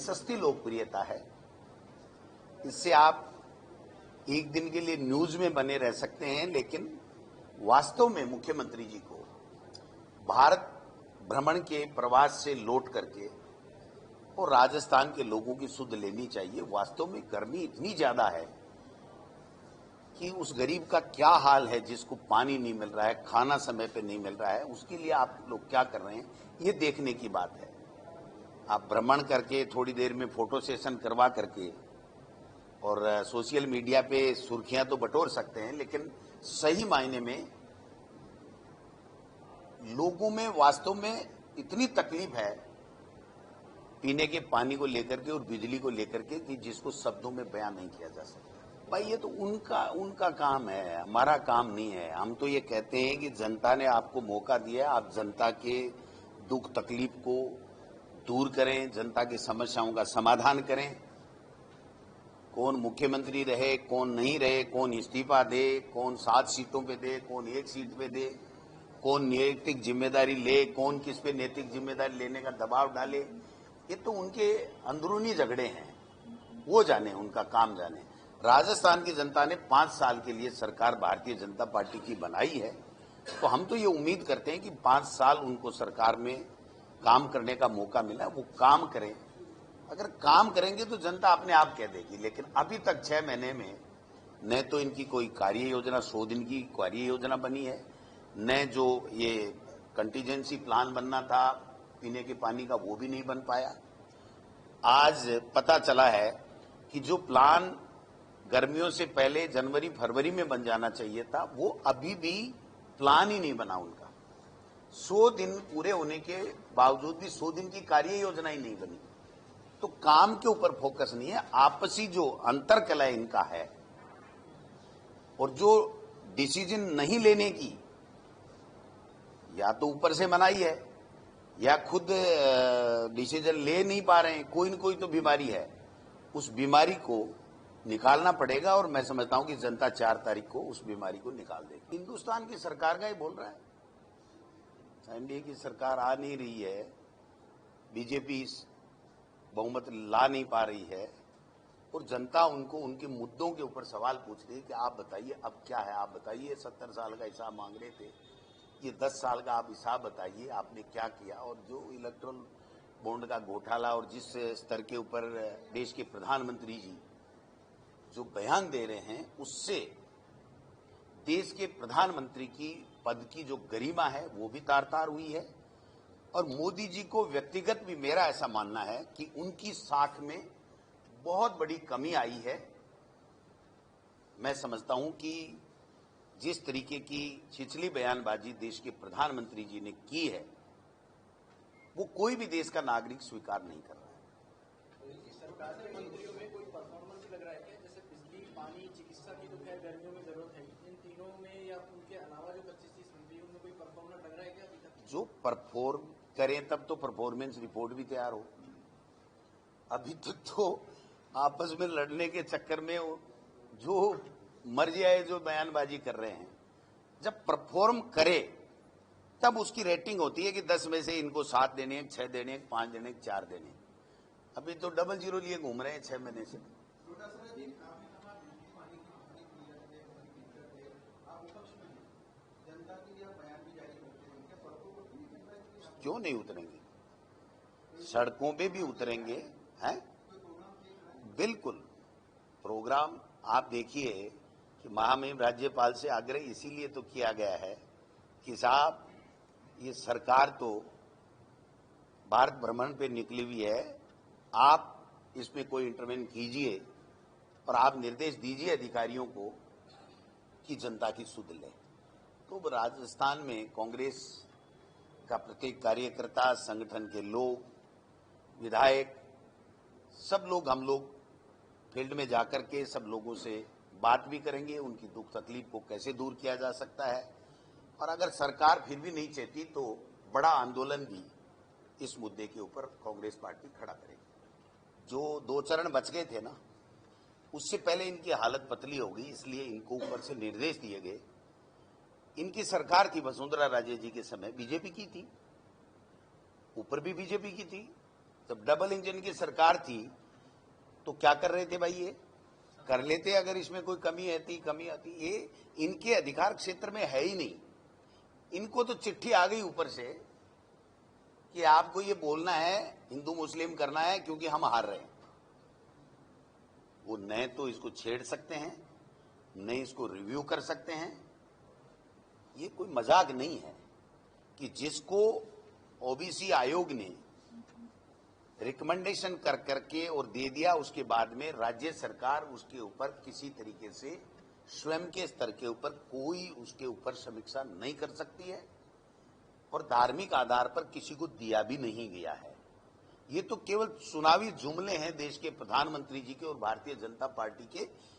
सस्ती लोकप्रियता है। इससे आप एक दिन के लिए न्यूज में बने रह सकते हैं, लेकिन वास्तव में मुख्यमंत्री जी को भारत भ्रमण के प्रवास से लौट करके और राजस्थान के लोगों की सुध लेनी चाहिए। वास्तव में गर्मी इतनी ज्यादा है कि उस गरीब का क्या हाल है जिसको पानी नहीं मिल रहा है, खाना समय पे नहीं मिल रहा है, उसके लिए आप लोग क्या कर रहे हैं, ये देखने की बात है। आप भ्रमण करके थोड़ी देर में फोटो सेशन करवा करके और सोशल मीडिया पे सुर्खियां तो बटोर सकते हैं, लेकिन सही मायने में लोगों में वास्तव में इतनी तकलीफ है पीने के पानी को लेकर के और बिजली को लेकर के कि जिसको शब्दों में बयान नहीं किया जा सकता। भाई ये तो उनका काम है, हमारा काम नहीं है। हम तो ये कहते हैं कि जनता ने आपको मौका दिया, आप जनता के दुख तकलीफ को दूर करें, जनता की समस्याओं का समाधान करें। कौन मुख्यमंत्री रहे, कौन नहीं रहे, कौन इस्तीफा दे, कौन 7 सीटों पे दे, कौन 1 सीट पे दे, कौन नैतिक जिम्मेदारी ले, कौन किस पे नैतिक जिम्मेदारी लेने का दबाव डाले, ये तो उनके अंदरूनी झगड़े हैं, वो जाने, उनका काम जाने। राजस्थान की जनता ने 5 साल के लिए सरकार भारतीय जनता पार्टी की बनाई है, तो हम तो ये उम्मीद करते हैं कि 5 साल उनको सरकार में काम करने का मौका मिला, वो काम करें। अगर काम करेंगे तो जनता अपने आप कह देगी, लेकिन अभी तक 6 महीने में न तो इनकी कोई कार्य योजना, 100 दिन की कार्य योजना बनी है, न जो ये कंटीजेंसी प्लान बनना था पीने के पानी का, वो भी नहीं बन पाया। आज पता चला है कि जो प्लान गर्मियों से पहले जनवरी फरवरी में बन जाना चाहिए था, वो अभी भी प्लान ही नहीं बना उनका। 100 दिन पूरे होने के बावजूद भी 100 दिन की कार्य योजना ही नहीं बनी। तो काम के ऊपर फोकस नहीं है, आपसी जो अंतरकलह इनका है और जो डिसीजन नहीं लेने की, या तो ऊपर से मनाही है या खुद डिसीजन ले नहीं पा रहे हैं। कोई न कोई तो बीमारी है, उस बीमारी को निकालना पड़ेगा और मैं समझता हूं कि जनता 4 तारीख को उस बीमारी को निकाल देगी। हिंदुस्तान की सरकार का ही बोल रहा है, एनडीए की सरकार आ नहीं रही है, बीजेपी बहुमत ला नहीं पा रही है और जनता उनको उनके मुद्दों के ऊपर सवाल पूछ रही है कि आप बताइए अब क्या है, आप बताइए। 70 साल का हिसाब मांग रहे थे, ये 10 साल का आप हिसाब बताइए, आपने क्या किया। और जो इलेक्ट्रल बॉन्ड का घोटाला और जिस स्तर के ऊपर देश के प्रधानमंत्री जी जो बयान दे रहे हैं, उससे देश के प्रधानमंत्री की पद की जो गरिमा है वो भी तार तार हुई है। और मोदी जी को व्यक्तिगत भी मेरा ऐसा मानना है कि उनकी साख में बहुत बड़ी कमी आई है। मैं समझता हूं कि जिस तरीके की छिछली बयानबाजी देश के प्रधानमंत्री जी ने की है, वो कोई भी देश का नागरिक स्वीकार नहीं कर रहा है। सरकार के मंत्रियों में कोई परफॉर्मेंस लग रहा है क्या? जैसे बिजली, पानी, चिकित्सा की तो खैर गर्मियों में जरूरत है, इन तीनों में या उनके अलावा जो 25-30 मंत्रियों में कोई परफॉर्मेंस लग रहा है क्या अभी तक? जो परफॉर्म करें तब तो परफॉर्मेंस रिपोर्ट भी तैयार हो। अभी तक तो आपस में लड़ने के चक्कर में जो मर्जी आए जो बयानबाजी कर रहे हैं। जब परफॉर्म करे तब उसकी रेटिंग होती है कि 10 में से इनको 7 देने हैं, 6 देने हैं, 5 देने हैं, 4 देने हैं। अभी तो 00 लिए घूम रहे हैं 6 महीने से। क्यों नहीं उतरेंगे, सड़कों पे भी उतरेंगे हैं। बिल्कुल, प्रोग्राम आप देखिए कि महामहिम राज्यपाल से आग्रह इसीलिए तो किया गया है कि साहब ये सरकार तो भारत भ्रमण पे निकली हुई है, आप इसमें कोई इंटरवेन कीजिए और आप निर्देश दीजिए अधिकारियों को कि जनता की सुध लें। तो राजस्थान में कांग्रेस का प्रत्येक कार्यकर्ता, संगठन के लोग, विधायक, सब लोग, हम लोग फील्ड में जाकर के सब लोगों से बात भी करेंगे, उनकी दुख तकलीफ को कैसे दूर किया जा सकता है। और अगर सरकार फिर भी नहीं चाहती तो बड़ा आंदोलन भी इस मुद्दे के ऊपर कांग्रेस पार्टी खड़ा करेगी। जो 2 चरण बच गए थे ना, उससे पहले इनकी हालत पतली हो गई, इसलिए इनको ऊपर से निर्देश दिए गए। इनकी सरकार थी वसुंधरा राजे जी के समय, बीजेपी की थी, ऊपर भी बीजेपी की थी, जब डबल इंजन की सरकार थी तो क्या कर रहे थे भाई? ये कर लेते अगर इसमें कोई कमी आती। ये इनके अधिकार क्षेत्र में है ही नहीं। इनको तो चिट्ठी आ गई ऊपर से कि आपको ये बोलना है, हिंदू मुस्लिम करना है, क्योंकि हम हार रहे हैं। वो न तो इसको छेड़ सकते हैं, न इसको रिव्यू कर सकते हैं। ये कोई मजाक नहीं है कि जिसको ओबीसी आयोग ने रिकमेंडेशन कर करके और दे दिया, उसके बाद में राज्य सरकार उसके ऊपर किसी तरीके से स्वयं के स्तर के ऊपर कोई उसके ऊपर समीक्षा नहीं कर सकती है, और धार्मिक आधार पर किसी को दिया भी नहीं गया है। ये तो केवल चुनावी जुमले हैं देश के प्रधानमंत्री जी के और भारतीय जनता पार्टी के,